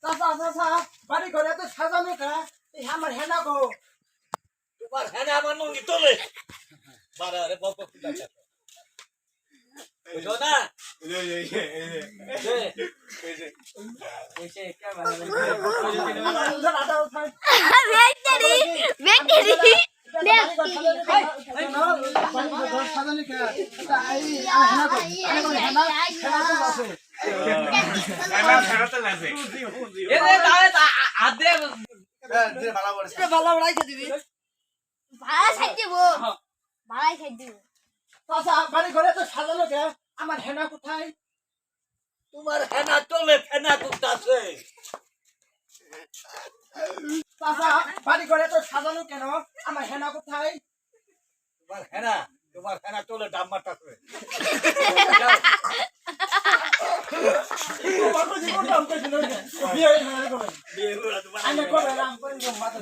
চাচা বাড়ি ঘরে তো সাজানো কা আমার হেনা গো তোমার হেনা আমার নঙ্গি তোলে বাড়া রে বাবা কুটা বুঝো না বাড়ি ঘরে তো সাজানো কে আমার হেনা কোথায় তোমার হেনা তোলে ফেনা কুটাছে চাচা বাড়ি ঘরে তো সাজানো কেন আমার হেনা কোথায় তোমার হেনা তোলে ডাব মারতাছে বিয়ে হয়ে গেল বিয়ে হলো তোমার আমি করে রাম করে মাথা